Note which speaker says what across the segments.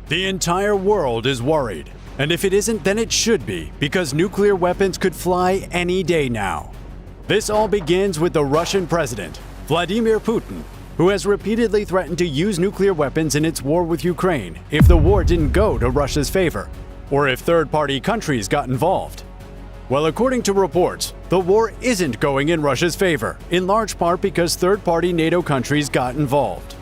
Speaker 1: The entire world is worried, and if it isn't, then it should be, because nuclear weapons could fly any day now. This all begins with the Russian president, Vladimir Putin, who has repeatedly threatened to use nuclear weapons in its war with Ukraine if the war didn't go to Russia's favor, or if third-party countries got involved. Well, according to reports, the war isn't going in Russia's favor, in large part because third-party NATO countries got involved.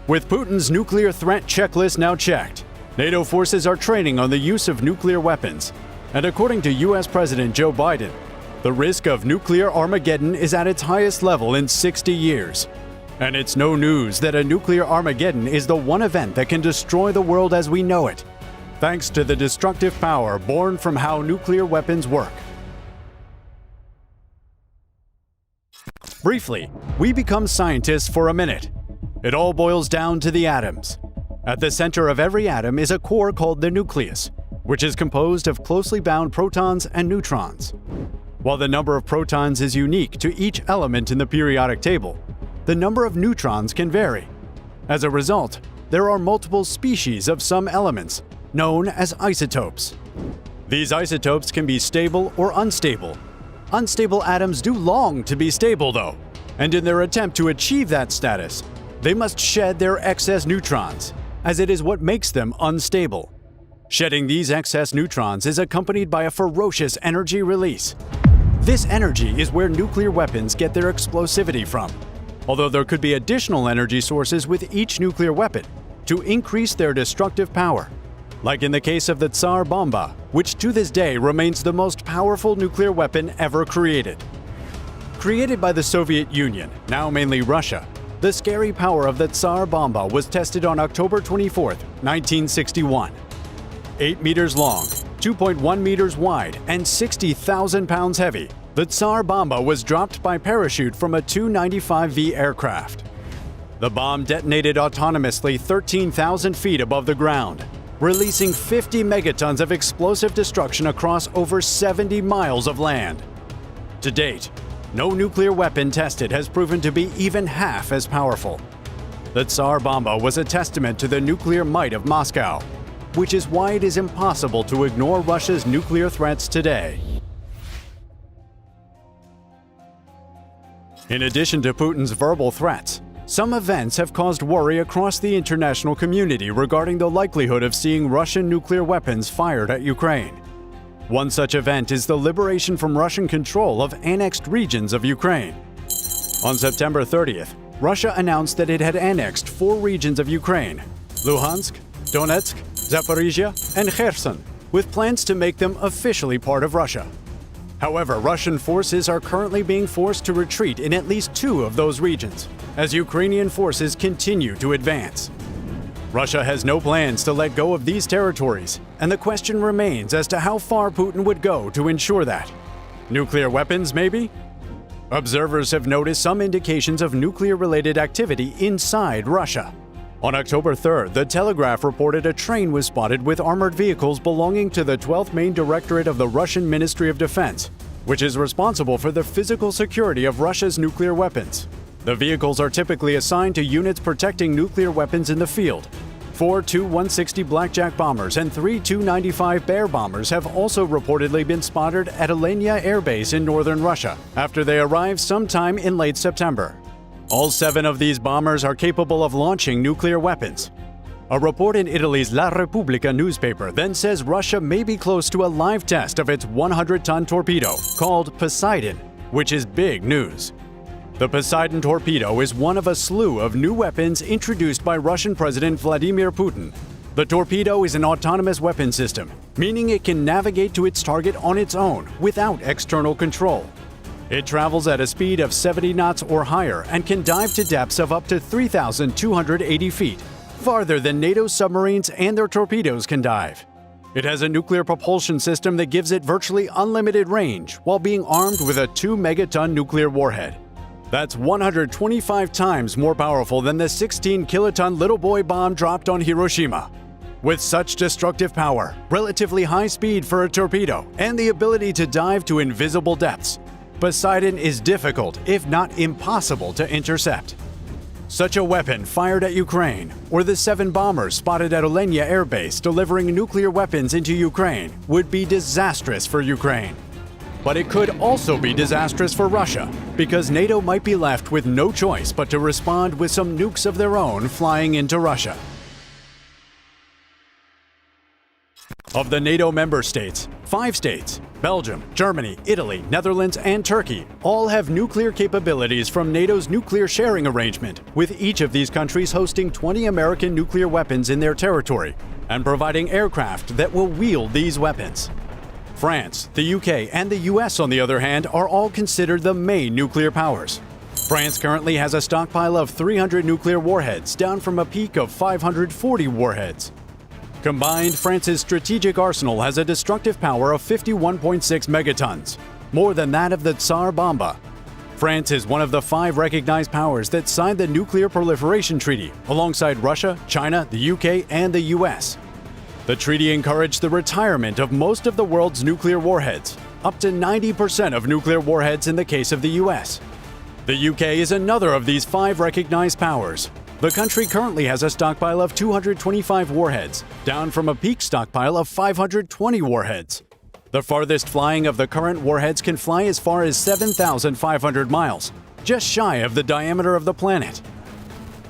Speaker 1: With Putin's nuclear threat checklist now checked, NATO forces are training on the use of nuclear weapons, and according to US President Joe Biden, the risk of nuclear Armageddon is at its highest level in 60 years. And it's no news that a nuclear Armageddon is the one event that can destroy the world as we know it, thanks to the destructive power born from how nuclear weapons work. Briefly, we become scientists for a minute. It all boils down to the atoms. At the center of every atom is a core called the nucleus, which is composed of closely bound protons and neutrons. While the number of protons is unique to each element in the periodic table, the number of neutrons can vary. As a result, there are multiple species of some elements, known as isotopes. These isotopes can be stable or unstable. Unstable atoms do long to be stable, though, and in their attempt to achieve that status, they must shed their excess neutrons, as it is what makes them unstable. Shedding these excess neutrons is accompanied by a ferocious energy release. This energy is where nuclear weapons get their explosivity from, although there could be additional energy sources with each nuclear weapon to increase their destructive power, like in the case of the Tsar Bomba, which to this day remains the most powerful nuclear weapon ever created. Created by the Soviet Union, now mainly Russia, the scary power of the Tsar Bomba was tested on October 24, 1961. 8 meters long, 2.1 meters wide, and 60,000 pounds heavy, the Tsar Bomba was dropped by parachute from a Tu-95V aircraft. The bomb detonated autonomously 13,000 feet above the ground, releasing 50 megatons of explosive destruction across over 70 miles of land. To date, no nuclear weapon tested has proven to be even half as powerful. The Tsar Bomba was a testament to the nuclear might of Moscow, which is why it is impossible to ignore Russia's nuclear threats today. In addition to Putin's verbal threats, some events have caused worry across the international community regarding the likelihood of seeing Russian nuclear weapons fired at Ukraine. One such event is the liberation from Russian control of annexed regions of Ukraine. On September 30th, Russia announced that it had annexed 4 regions of Ukraine: Luhansk, Donetsk, Zaporizhia, and Kherson, with plans to make them officially part of Russia. However, Russian forces are currently being forced to retreat in at least 2 of those regions, as Ukrainian forces continue to advance. Russia has no plans to let go of these territories, and the question remains as to how far Putin would go to ensure that. Nuclear weapons, maybe? Observers have noticed some indications of nuclear-related activity inside Russia. On October 3rd, The Telegraph reported a train was spotted with armored vehicles belonging to the 12th Main Directorate of the Russian Ministry of Defense, which is responsible for the physical security of Russia's nuclear weapons. The vehicles are typically assigned to units protecting nuclear weapons in the field. 4 Tu-160 Blackjack bombers and 3 Tu-95 Bear bombers have also reportedly been spotted at Alenia Air Base in northern Russia after they arrived sometime in late September. All 7 of these bombers are capable of launching nuclear weapons. A report in Italy's La Repubblica newspaper then says Russia may be close to a live test of its 100-ton torpedo, called Poseidon, which is big news. The Poseidon torpedo is one of a slew of new weapons introduced by Russian President Vladimir Putin. The torpedo is an autonomous weapon system, meaning it can navigate to its target on its own without external control. It travels at a speed of 70 knots or higher and can dive to depths of up to 3,280 feet, farther than NATO submarines and their torpedoes can dive. It has a nuclear propulsion system that gives it virtually unlimited range while being armed with a 2-megaton nuclear warhead. That's 125 times more powerful than the 16-kiloton Little Boy bomb dropped on Hiroshima. With such destructive power, relatively high speed for a torpedo, and the ability to dive to invisible depths, Poseidon is difficult, if not impossible, to intercept. Such a weapon fired at Ukraine, or the 7 bombers spotted at Olenia Air Base delivering nuclear weapons into Ukraine, would be disastrous for Ukraine. But it could also be disastrous for Russia, because NATO might be left with no choice but to respond with some nukes of their own flying into Russia. Of the NATO member states, 5 states, Belgium, Germany, Italy, Netherlands, and Turkey, all have nuclear capabilities from NATO's nuclear sharing arrangement, with each of these countries hosting 20 American nuclear weapons in their territory and providing aircraft that will wield these weapons. France, the UK, and the US, on the other hand, are all considered the main nuclear powers. France currently has a stockpile of 300 nuclear warheads, down from a peak of 540 warheads. Combined, France's strategic arsenal has a destructive power of 51.6 megatons, more than that of the Tsar Bomba. France is one of the 5 recognized powers that signed the Nuclear Proliferation Treaty, alongside Russia, China, the UK, and the US. The treaty encouraged the retirement of most of the world's nuclear warheads, up to 90% of nuclear warheads in the case of the US. The UK is another of these 5 recognized powers. The country currently has a stockpile of 225 warheads, down from a peak stockpile of 520 warheads. The farthest flying of the current warheads can fly as far as 7,500 miles, just shy of the diameter of the planet.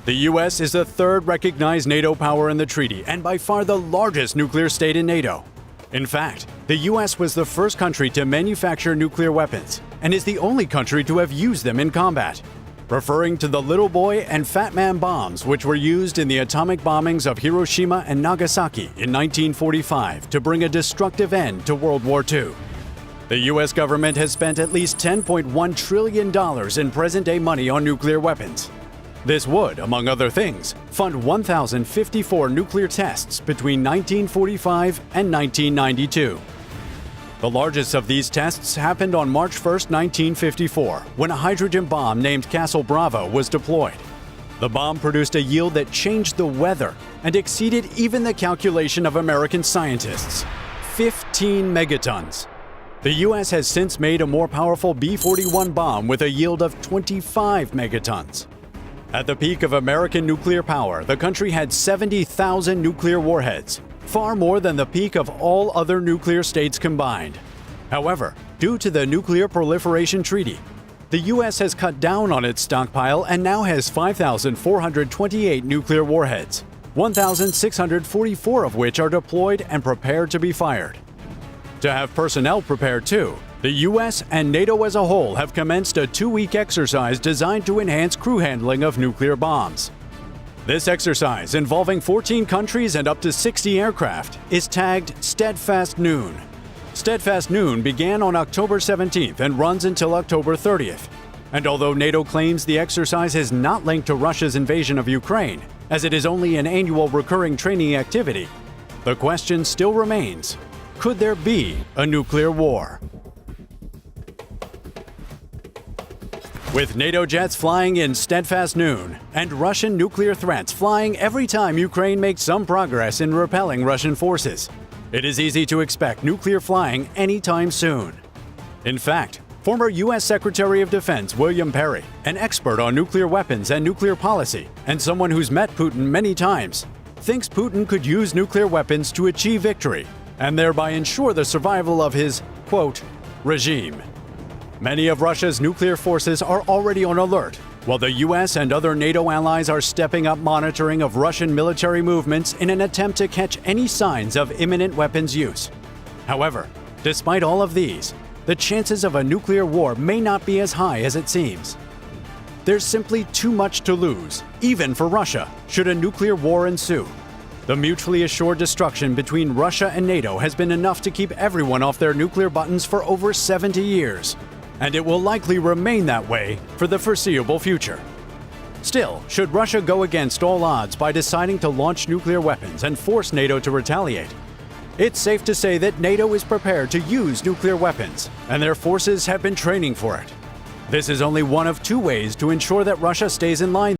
Speaker 1: The US is the 3rd recognized NATO power in the treaty and by far the largest nuclear state in NATO. In fact, the US was the first country to manufacture nuclear weapons and is the only country to have used them in combat, referring to the Little Boy and Fat Man bombs, which were used in the atomic bombings of Hiroshima and Nagasaki in 1945 to bring a destructive end to World War II. The US government has spent at least $10.1 trillion in present-day money on nuclear weapons. This would, among other things, fund 1,054 nuclear tests between 1945 and 1992. The largest of these tests happened on March 1, 1954, when a hydrogen bomb named Castle Bravo was deployed. The bomb produced a yield that changed the weather and exceeded even the calculation of American scientists: 15 megatons. The US has since made a more powerful B-41 bomb with a yield of 25 megatons. At the peak of American nuclear power, the country had 70,000 nuclear warheads, far more than the peak of all other nuclear states combined. However, due to the Nuclear Proliferation Treaty, the US has cut down on its stockpile and now has 5,428 nuclear warheads, 1,644 of which are deployed and prepared to be fired. To have personnel prepared too, the US and NATO as a whole have commenced a 2-week exercise designed to enhance crew handling of nuclear bombs. This exercise, involving 14 countries and up to 60 aircraft, is tagged Steadfast Noon. Steadfast Noon began on October 17th and runs until October 30th. And although NATO claims the exercise is not linked to Russia's invasion of Ukraine, as it is only an annual recurring training activity, the question still remains: could there be a nuclear war? With NATO jets flying in Steadfast Noon and Russian nuclear threats flying every time Ukraine makes some progress in repelling Russian forces, it is easy to expect nuclear flying anytime soon. In fact, former U.S. Secretary of Defense William Perry, an expert on nuclear weapons and nuclear policy, and someone who's met Putin many times, thinks Putin could use nuclear weapons to achieve victory and thereby ensure the survival of his, quote, regime. Many of Russia's nuclear forces are already on alert, while the U.S. and other NATO allies are stepping up monitoring of Russian military movements in an attempt to catch any signs of imminent weapons use. However, despite all of these, the chances of a nuclear war may not be as high as it seems. There's simply too much to lose, even for Russia, should a nuclear war ensue. The mutually assured destruction between Russia and NATO has been enough to keep everyone off their nuclear buttons for over 70 years. And it will likely remain that way for the foreseeable future. Still, should Russia go against all odds by deciding to launch nuclear weapons and force NATO to retaliate, it's safe to say that NATO is prepared to use nuclear weapons, and their forces have been training for it. This is only one of 2 ways to ensure that Russia stays in line